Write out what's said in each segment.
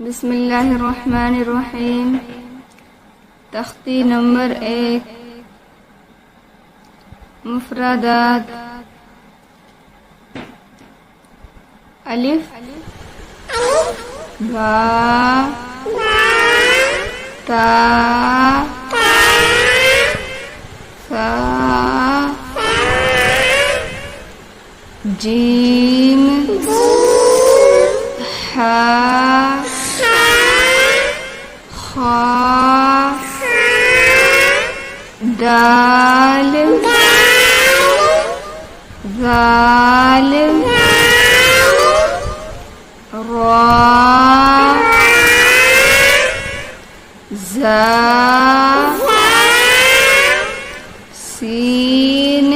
बिस्मिल्लाहिर्रहमानिर्रहीम। तख्ती नंबर 1 मुफरदात। अलिफ बा ता सा जीम हा खा दाल ज़ाल रा ज़ा सीन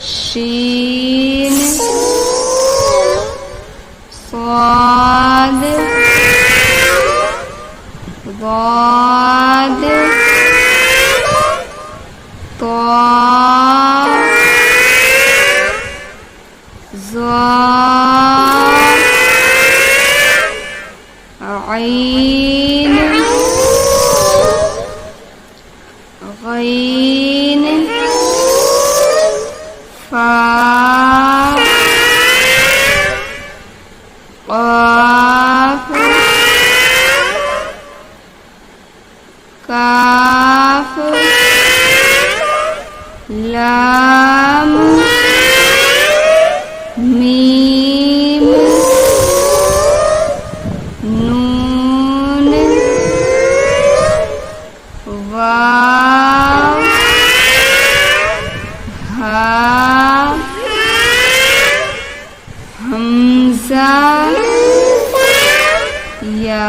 शीन स्वाद ज़ाद तोह ज़ा ऐन गैन फा क़ाफ काफ लाम मीम नून वाव हा हमज़ा या।